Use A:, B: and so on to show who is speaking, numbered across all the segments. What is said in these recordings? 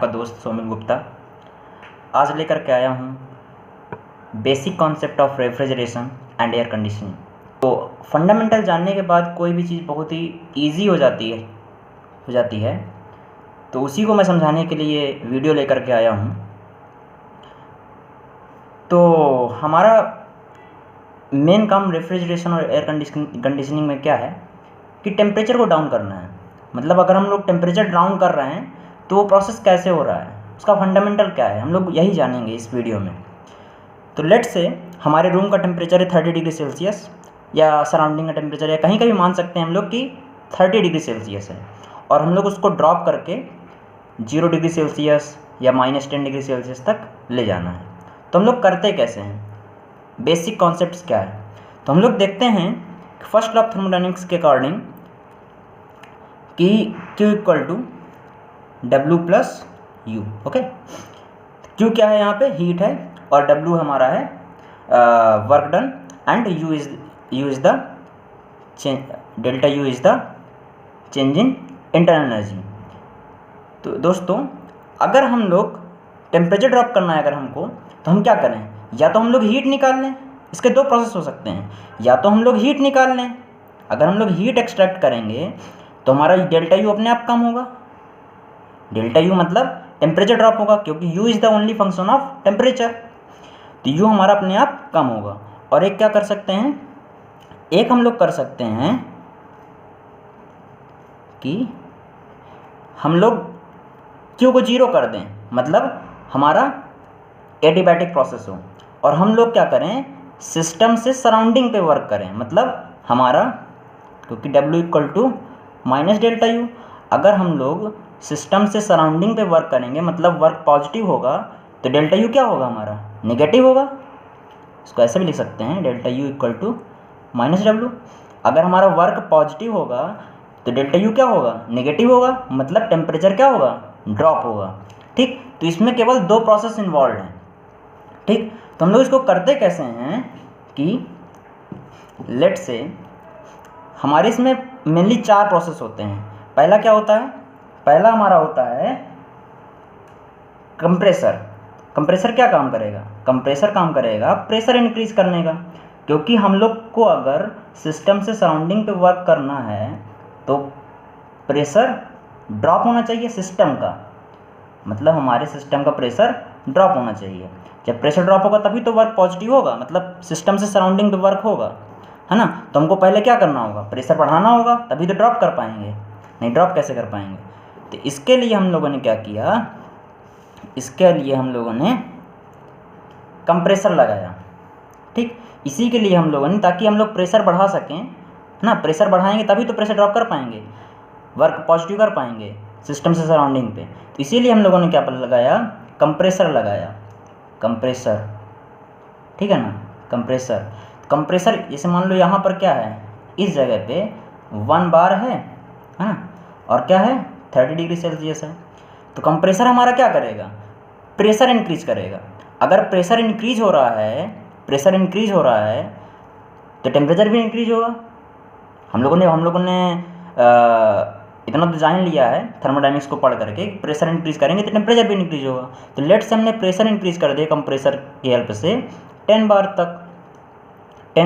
A: का दोस्त सोमिल गुप्ता आज लेकर के आया हूँ basic concept of refrigeration and air conditioning. तो फंडामेंटल जानने के बाद कोई भी चीज़ बहुत ही इजी हो जाती है। तो उसी को मैं समझाने के लिए वीडियो लेकर के आया हूँ। तो हमारा मेन काम रेफ्रिजरेशन और एयर कंडीशनिंग में क्या है कि टेम्परेचर को डाउन करना है। मतलब अगर हम लोग टेम्परेचर डाउन कर रहे हैं तो वो प्रोसेस कैसे हो रहा है, उसका फंडामेंटल क्या है, हम लोग यही जानेंगे इस वीडियो में। तो लेट से हमारे रूम का टेम्परेचर है 30 डिग्री सेल्सियस, या सराउंडिंग का टेम्परेचर या कहीं का भी मान सकते हैं हम लोग कि 30 डिग्री सेल्सियस है, और हम लोग उसको ड्रॉप करके 0 डिग्री सेल्सियस या -10 डिग्री सेल्सियस तक ले जाना है। तो हम लोग करते कैसे हैं, बेसिक कॉन्सेप्ट्स क्या है। तो हम लोग देखते हैं फर्स्ट लॉ ऑफ थर्मोडायनेमिक्स के अकॉर्डिंग कि Q equal to W plus U। Okay, Q क्या है, यहाँ पे हीट है, और W हमारा है work done, and U is the delta U is the change in internal energy. तो दोस्तों अगर हम लोग टेम्परेचर ड्रॉप करना है अगर हमको, तो हम क्या करें, या तो हम लोग हीट निकाल लें। इसके दो प्रोसेस हो सकते हैं, या तो हम लोग हीट निकाल लें। अगर हम लोग हीट एक्सट्रैक्ट करेंगे तो हमारा डेल्टा U अपने आप कम होगा। डेल्टा U मतलब टेम्परेचर ड्रॉप होगा, क्योंकि U is the only function of temperature. तो U हमारा अपने आप कम होगा। और एक क्या कर सकते हैं, एक हम लोग कर सकते हैं कि हम लोग Q को 0 कर दें, मतलब हमारा एडियाबैटिक प्रोसेस हो, और हम लोग क्या करें, सिस्टम से सराउंडिंग पे वर्क करें। मतलब हमारा, क्योंकि W equal to minus delta U, अगर हम लोग सिस्टम से सराउंडिंग पे वर्क करेंगे मतलब वर्क पॉजिटिव होगा, तो डेल्टा U क्या होगा, हमारा नेगेटिव होगा। इसको ऐसे भी लिख सकते हैं, delta U equal to minus W। अगर हमारा वर्क पॉजिटिव होगा तो डेल्टा U क्या होगा, नेगेटिव होगा, मतलब टेम्परेचर क्या होगा, ड्रॉप होगा। ठीक, तो इसमें केवल दो प्रोसेस इन्वॉल्व हैं। ठीक, तो हम लोग इसको करते कैसे हैं कि लेट से हमारे इसमें मेनली 4 प्रोसेस होते हैं। पहला क्या होता है, पहला हमारा होता है कंप्रेसर। कंप्रेसर क्या काम करेगा, कंप्रेसर काम करेगा प्रेशर इंक्रीज करने का, क्योंकि हम लोग को अगर सिस्टम से सराउंडिंग पे वर्क करना है तो प्रेशर ड्रॉप होना चाहिए सिस्टम का, मतलब हमारे सिस्टम का प्रेशर ड्रॉप होना चाहिए। जब प्रेशर ड्रॉप होगा तभी तो वर्क पॉजिटिव होगा, मतलब सिस्टम से सराउंडिंग पे वर्क होगा, है ना। तो हमको पहले क्या करना होगा, प्रेशर बढ़ाना होगा, तभी तो ड्रॉप कर पाएंगे, नहीं ड्रॉप कैसे कर पाएंगे। तो इसके लिए हम लोगों ने क्या किया, इसके लिए हम लोगों ने कंप्रेसर लगाया। ठीक, इसी के लिए हम लोगों ने, ताकि हम लोग प्रेशर बढ़ा सकें, है ना। प्रेशर बढ़ाएंगे तभी तो प्रेशर ड्रॉप कर पाएंगे, वर्क पॉजिटिव कर पाएंगे सिस्टम से सराउंडिंग पे। तो इसीलिए हम लोगों ने क्या लगाया, कंप्रेसर लगाया, कंप्रेसर। ठीक है ना, कंप्रेसर। कंप्रेसर जैसे मान लो यहाँ पर क्या है, इस जगह पे 1 बार है ना, और क्या है 30 डिग्री सेल्सियस है। तो कंप्रेसर हमारा क्या करेगा, प्रेशर इंक्रीज करेगा। अगर प्रेशर इंक्रीज हो रहा है, प्रेशर इंक्रीज हो रहा है तो टेम्परेचर भी इंक्रीज होगा। हम लोगों ने इतना तो जान लिया है थर्मोडायनेमिक्स को पढ़ करके, प्रेशर इंक्रीज करेंगे तो टेम्परेचर भी इंक्रीज होगा। तो लेट से हमने प्रेशर इंक्रीज कर दिया कंप्रेसर की हेल्प से 10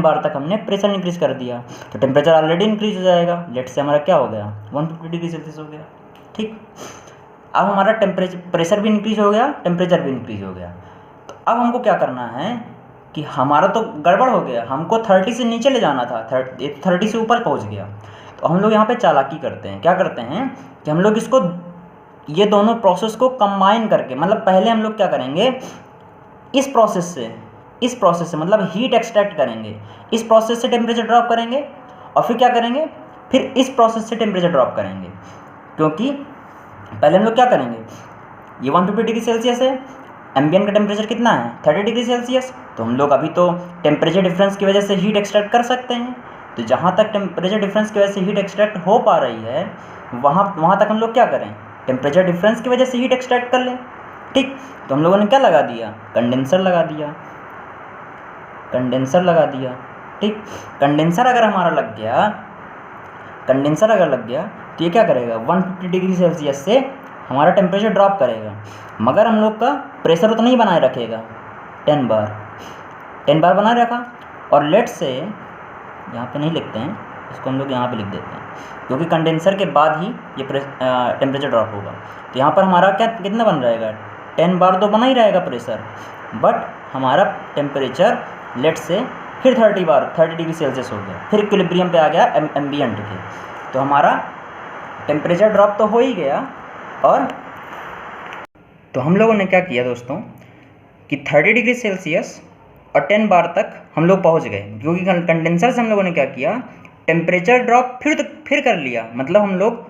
A: बार तक हमने प्रेशर इंक्रीज कर दिया, तो टेम्परेचर ऑलरेडी इंक्रीज हो जाएगा। लेट से हमारा क्या हो गया, 150 डिग्री सेल्सियस हो गया। ठीक, अब हमारा प्रेशर भी इंक्रीज हो गया, टेम्परेचर भी इंक्रीज हो गया। तो अब हमको क्या करना है कि हमारा तो गड़बड़ हो गया, हमको 30 से नीचे ले जाना था, 30 से ऊपर पहुंच गया। तो हम लोग यहाँ पे चालाकी करते हैं, क्या करते हैं कि हम लोग इसको, ये दोनों प्रोसेस को कंबाइन करके, मतलब पहले हम लोग क्या करेंगे, इस प्रोसेस से मतलब हीट एक्सट्रैक्ट करेंगे, इस प्रोसेस से टेम्परेचर ड्रॉप करेंगे, और फिर क्या करेंगे, फिर इस प्रोसेस से टेम्परेचर ड्रॉप करेंगे। क्योंकि पहले हम लोग क्या करेंगे, ये 150 डिग्री सेल्सियस है, एम्बिएंट का टेम्परेचर कितना है 30 डिग्री सेल्सियस। तो हम लोग अभी तो टेम्परेचर डिफरेंस की वजह से हीट एक्सट्रैक्ट कर सकते हैं। तो जहाँ तक टेम्परेचर डिफरेंस की वजह से हीट एक्सट्रैक्ट हो पा रही है, वहाँ तक हम लोग क्या करें, टेम्परेचर डिफरेंस की वजह से हीट एक्सट्रैक्ट कर लें। ठीक, तो हम लोगों ने क्या लगा दिया, कंडेंसर लगा दिया। ठीक, कंडेंसर अगर हमारा लग गया, तो ये क्या करेगा, 150 डिग्री सेल्सियस से हमारा टेम्परेचर ड्रॉप करेगा, मगर हम लोग का प्रेशर उतना ही बनाए रखेगा, 10 बार बनाए रखा। और लेट से यहाँ पे नहीं लिखते हैं, इसको हम लोग यहाँ पे लिख देते हैं, क्योंकि कंडेंसर के बाद ही ये टेम्परेचर ड्रॉप होगा। तो यहाँ पर हमारा क्या कितना बन रहेगा, 10 बार तो बना ही रहेगा प्रेशर, बट हमारा टेम्परेचर लेट से फिर 30 डिग्री सेल्सियस हो गया, फिर इक्विलिब्रियम पे आ गया एम्बिएंट के। तो हमारा टेम्परेचर ड्रॉप तो हो ही गया। और तो हम लोगों ने क्या किया दोस्तों कि 30 डिग्री सेल्सियस और 10 बार तक हम लोग पहुंच गए, क्योंकि कंडेंसर से हम लोगों ने क्या किया, टेम्परेचर ड्रॉप फिर कर लिया। मतलब हम लोग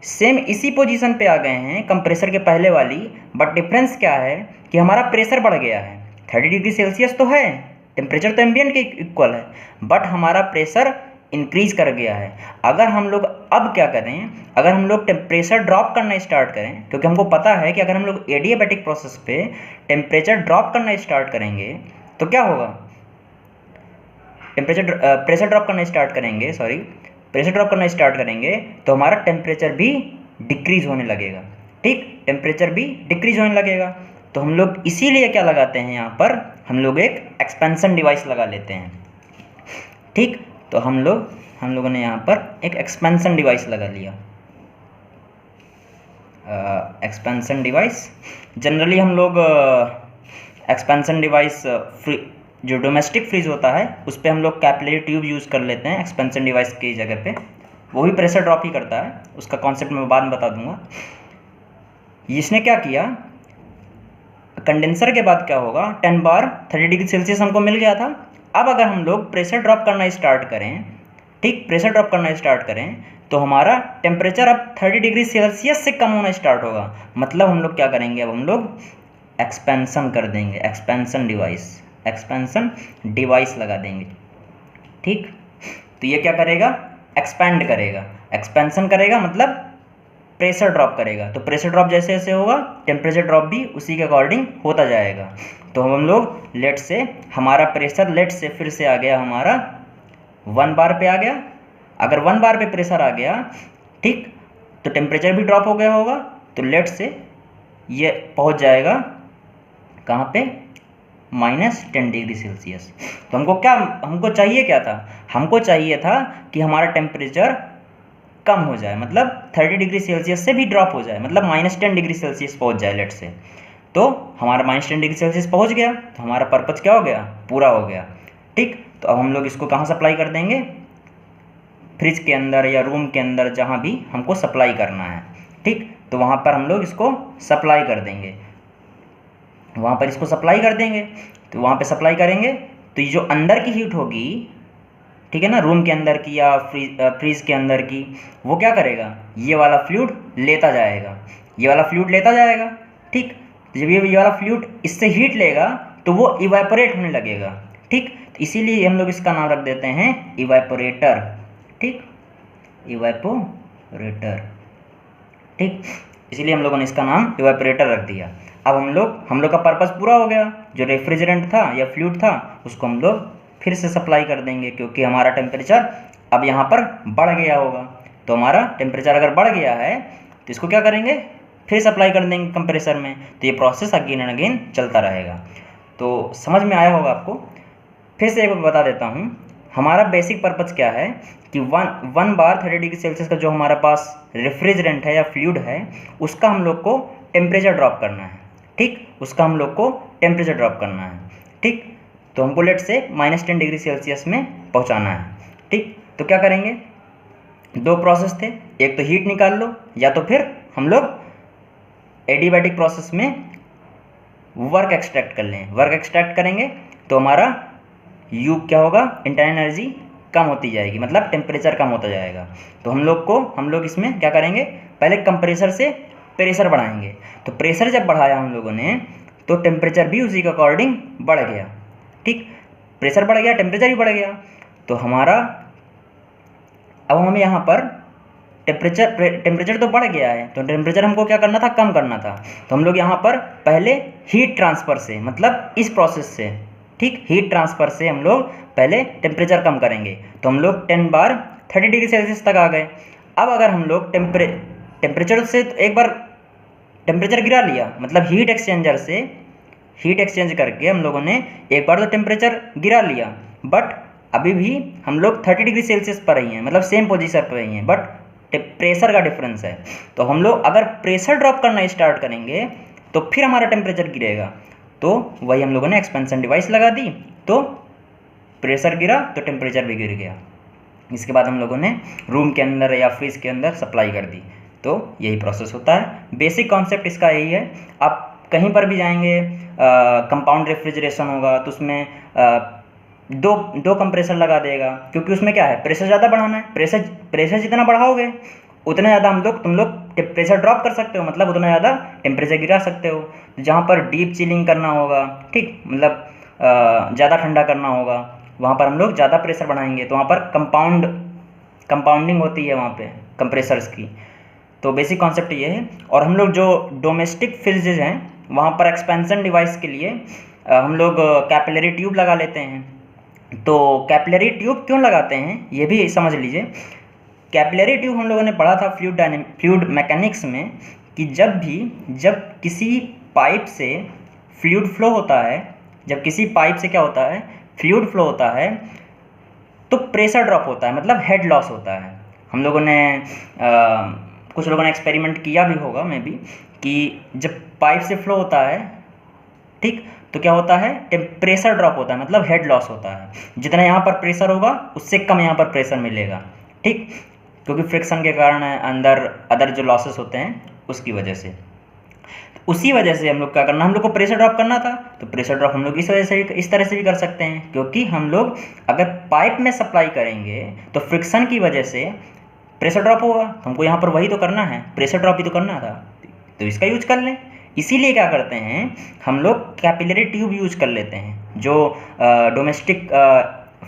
A: सेम इसी पोजीशन पे आ गए हैं कंप्रेसर के पहले वाली, बट डिफरेंस क्या है कि हमारा प्रेशर बढ़ गया है। 30 डिग्री सेल्सियस तो है, टेम्परेचर तो एम्बिएंट के इक्वल है, बट हमारा प्रेशर इंक्रीज कर गया है। अगर हम लोग अब क्या करें, अगर हम लोग टेम्परेचर ड्रॉप करना स्टार्ट करें, क्योंकि हमको पता है कि अगर हम लोग एडियाबैटिक प्रोसेस पे टेम्परेचर ड्रॉप करना स्टार्ट करेंगे तो क्या होगा, प्रेशर ड्रॉप करना स्टार्ट करेंगे तो हमारा टेम्परेचर भी डिक्रीज होने लगेगा। ठीक, टेम्परेचर भी डिक्रीज होने लगेगा। तो हम लोग इसीलिए क्या लगाते हैं, यहाँ पर हम लोग एक एक्सपेंशन डिवाइस लगा लेते हैं। ठीक, तो हम लोगों ने यहाँ पर एक एक्सपेंशन डिवाइस लगा लिया। एक्सपेंशन डिवाइस जनरली हम लोग एक्सपेंशन डिवाइस जो डोमेस्टिक फ्रीज होता है उस पर हम लोग कैपिलरी ट्यूब यूज़ कर लेते हैं एक्सपेंशन डिवाइस की जगह पे। वो भी प्रेशर ड्रॉप ही करता है, उसका कॉन्सेप्ट मैं बाद में बता दूंगा। इसने क्या किया, कंडेंसर के बाद क्या होगा, 10 बार 30 डिग्री सेल्सियस हमको मिल गया था। अब अगर हम लोग प्रेशर ड्रॉप करना स्टार्ट करें, ठीक, प्रेशर ड्रॉप करना स्टार्ट करें तो हमारा टेम्परेचर अब 30 डिग्री सेल्सियस से कम होना स्टार्ट होगा। मतलब हम लोग क्या करेंगे, अब हम लोग एक्सपेंशन कर देंगे, एक्सपेंशन डिवाइस लगा देंगे। ठीक, तो ये क्या करेगा, एक्सपेंड करेगा, एक्सपेंशन करेगा मतलब प्रेशर ड्रॉप करेगा। तो प्रेशर ड्रॉप जैसे जैसे होगा टेम्परेचर ड्रॉप भी उसी के अकॉर्डिंग होता जाएगा। तो हम लोग लेट से हमारा प्रेशर लेट से फिर से आ गया, हमारा 1 बार पे आ गया। अगर 1 बार पे प्रेशर आ गया, ठीक, तो टेम्परेचर भी ड्रॉप हो गया होगा। तो लेट से ये पहुंच जाएगा कहाँ पे, -10 डिग्री सेल्सियस। तो हमको चाहिए क्या था, हमको चाहिए था कि हमारा टेम्परेचर कम हो जाए, मतलब 30 डिग्री सेल्सियस से भी ड्रॉप हो जाए, मतलब -10 डिग्री सेल्सियस पहुंच जाए लेट से। तो हमारा -10 डिग्री सेल्सियस पहुंच गया, तो हमारा पर्पज़ क्या हो गया, पूरा हो गया। ठीक, तो अब हम लोग इसको कहाँ सप्लाई कर देंगे, फ्रिज के अंदर या रूम के अंदर जहाँ भी हमको सप्लाई करना है। ठीक, तो वहाँ पर हम लोग इसको सप्लाई कर देंगे, वहाँ पर इसको सप्लाई कर देंगे। तो वहाँ पे सप्लाई करेंगे तो ये जो अंदर की हीट होगी, ठीक है ना, रूम के अंदर की या फ्रीज के अंदर की, वो क्या करेगा, ये वाला फ्लूइड लेता जाएगा, ये वाला फ्लूइड लेता जाएगा। ठीक, तो जब ये वाला फ्लूइड इससे हीट लेगा तो वो इवेपोरेट होने लगेगा। ठीक, तो इसीलिए हम लोग इसका नाम रख देते हैं इवेपोरेटर। ठीक, इवेपोरेटर। ठीक, इसीलिए हम लोगों ने इसका नाम इवेपोरेटर रख दिया। अब हम लोग का पर्पस पूरा हो गया, जो रेफ्रिजरेंट था या फ्लूइड था उसको हम लोग फिर से सप्लाई कर देंगे, क्योंकि हमारा टेम्परेचर अब यहाँ पर बढ़ गया होगा। तो हमारा टेम्परेचर अगर बढ़ गया है तो इसको क्या करेंगे, फिर सप्लाई कर देंगे कंप्रेसर में। तो ये प्रोसेस अगेन एंड अगेन चलता रहेगा। तो समझ में आया होगा आपको। फिर से एक बार बता देता हूँ, हमारा बेसिक पर्पज़ क्या है कि 1 बार 30 डिग्री सेल्सियस का जो हमारे पास रेफ्रिजरेंट है या फ्लूइड है उसका हम लोग को टेम्परेचर ड्रॉप करना है। ठीक, उसका हम लोग को टेम्परेचर ड्रॉप करना है। ठीक, तो हमको लेट से -10 डिग्री सेल्सियस में पहुंचाना है। ठीक, तो क्या करेंगे, 2 प्रोसेस थे, एक तो हीट निकाल लो, या तो फिर हम लोग एडियाबैटिक प्रोसेस में वर्क एक्सट्रैक्ट कर लें। वर्क एक्सट्रैक्ट करेंगे तो हमारा यू क्या होगा, इंटरनल एनर्जी कम होती जाएगी, मतलब टेम्परेचर कम होता जाएगा। तो हम लोग इसमें क्या करेंगे, पहले कंप्रेसर से प्रेशर बढ़ाएंगे। तो प्रेशर जब बढ़ाया हम लोगों ने तो टेम्परेचर भी उसी के अकॉर्डिंग बढ़ गया। ठीक, प्रेशर बढ़ गया, टेम्परेचर भी बढ़ गया। तो हमारा अब हमें यहाँ पर टेम्परेचर तो बढ़ गया है, तो टेम्परेचर हमको क्या करना था, कम करना था। तो हम लोग यहाँ पर पहले हीट ट्रांसफ़र से, मतलब इस प्रोसेस से, ठीक, हीट ट्रांसफ़र से हम लोग पहले टेम्परेचर कम करेंगे। तो हम लोग 10 बार 30 डिग्री सेल्सियस तक आ गए। अब अगर हम लोग टेम्परेचर से एक बार टेम्परेचर गिरा लिया, मतलब हीट एक्सचेंजर से हीट एक्सचेंज करके हम लोगों ने एक बार तो टेम्परेचर गिरा लिया, बट अभी भी हम लोग 30 डिग्री सेल्सियस पर ही हैं, मतलब सेम पोजीशन पर ही हैं, बट प्रेशर का डिफरेंस है। तो हम लोग अगर प्रेशर ड्रॉप करना स्टार्ट करेंगे तो फिर हमारा टेम्परेचर गिरेगा। तो वही हम लोगों ने एक्सपेंशन डिवाइस लगा दी, तो प्रेशर गिरा तो टेम्परेचर भी गिर गया। इसके बाद हम लोगों ने रूम के अंदर या फ्रिज के अंदर सप्लाई कर दी। तो यही प्रोसेस होता है। बेसिक कॉन्सेप्ट इसका यही है। आप कहीं पर भी जाएंगे, कंपाउंड रेफ्रिजरेशन होगा तो उसमें दो कंप्रेसर लगा देगा, क्योंकि उसमें क्या है, प्रेशर ज़्यादा बढ़ाना है। प्रेशर जितना बढ़ाओगे उतना ज़्यादा तुम लोग प्रेशर ड्रॉप कर सकते हो, मतलब उतना ज़्यादा टेम्परेचर गिरा सकते हो। तो जहाँ पर डीप चिलिंग करना होगा, ठीक, मतलब ज़्यादा ठंडा करना होगा, वहाँ पर हम लोग ज़्यादा प्रेशर बढ़ाएंगे, तो वहाँ पर कंपाउंडिंग होती है वहाँ पे कंप्रेसर्स की। तो बेसिक कॉन्सेप्ट ये है। और हम लोग जो डोमेस्टिक फ्रिजेज हैं वहाँ पर एक्सपेंशन डिवाइस के लिए हम लोग कैपिलरी ट्यूब लगा लेते हैं। तो कैपिलरी ट्यूब क्यों लगाते हैं ये भी समझ लीजिए। कैपिलरी ट्यूब हम लोगों ने पढ़ा था फ्लूइड मैकेनिक्स में कि जब किसी पाइप से फ्लूइड फ्लो होता है, जब किसी पाइप से क्या होता है, फ्लूइड फ्लो होता है, तो प्रेशर ड्रॉप होता है, मतलब हेड लॉस होता है। हम लोगों ने कुछ लोगों ने एक्सपेरिमेंट किया भी होगा मे बी, कि जब पाइप से फ्लो होता है, ठीक, तो क्या होता है, प्रेशर ड्रॉप होता है, मतलब हेड लॉस होता है। जितना यहाँ पर प्रेशर होगा उससे कम यहाँ पर प्रेशर मिलेगा, ठीक, क्योंकि फ्रिक्शन के कारण अंदर अदर जो लॉसेस होते हैं उसकी वजह से। उसी वजह से हम लोग क्या करना, हम लोग को प्रेशर ड्रॉप करना था, तो प्रेशर ड्रॉप हम लोग इस वजह से इस तरह से भी कर सकते हैं, क्योंकि हम लोग अगर पाइप में सप्लाई करेंगे तो फ्रिक्शन की वजह से प्रेशर ड्रॉप होगा। हमको यहाँ पर वही तो करना है, प्रेशर ड्रॉप ही तो करना था, तो इसका यूज कर लें। इसीलिए क्या करते हैं, हम लोग कैपिलरी ट्यूब यूज कर लेते हैं। जो डोमेस्टिक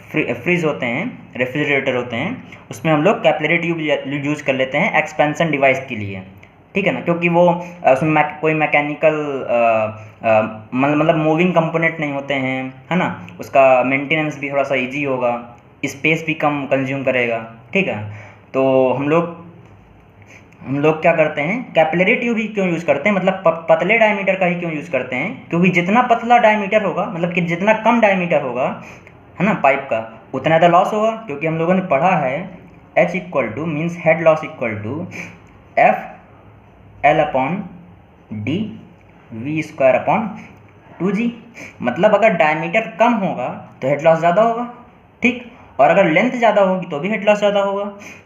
A: फ्रिज होते हैं, रेफ्रिजरेटर होते हैं, उसमें हम लोग कैपिलरी ट्यूब यूज कर लेते हैं एक्सपेंशन डिवाइस के लिए, ठीक है ना, क्योंकि वो उसमें कोई मैकेनिकल मतलब मूविंग कंपोनेंट नहीं होते हैं, है ना, उसका मेंटेनेंस भी थोड़ा सा इजी होगा, स्पेस भी कम कंज्यूम करेगा, ठीक है। तो हम लोग क्या करते हैं, कैपिलरी ट्यूब ही क्यों यूज़ करते हैं, मतलब पतले डायमीटर का ही क्यों यूज़ करते हैं, क्योंकि जितना पतला डायमीटर होगा, मतलब कि जितना कम डायमीटर होगा, है ना, पाइप का, उतना ज़्यादा लॉस होगा। क्योंकि हम लोगों ने पढ़ा है H equal to means head loss equal to FL/D V²/2G। मतलब अगर डायमीटर कम होगा तो हेड लॉस ज़्यादा होगा, ठीक, और अगर लेंथ ज़्यादा होगी तो भी हेड लॉस ज़्यादा होगा।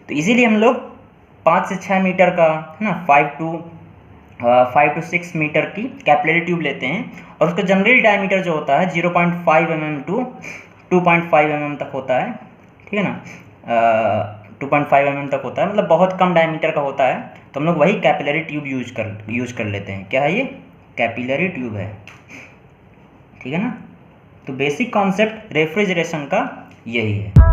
A: तो इसीलिए हम लोग 5 से 6 मीटर का, है ना, 5 to 6 मीटर की कैपिलरी ट्यूब लेते हैं, और उसका जनरल डायमीटर जो होता है 0.5 mm टू 2.5 mm तक होता है, ठीक है ना, 2.5 mm तक होता है, मतलब बहुत कम डायमीटर का होता है। तो हम लोग वही कैपिलरी ट्यूब यूज कर लेते हैं। क्या है ये, कैपिलरी ट्यूब है, ठीक है ना। तो बेसिक कॉन्सेप्ट रेफ्रिजरेशन का यही है।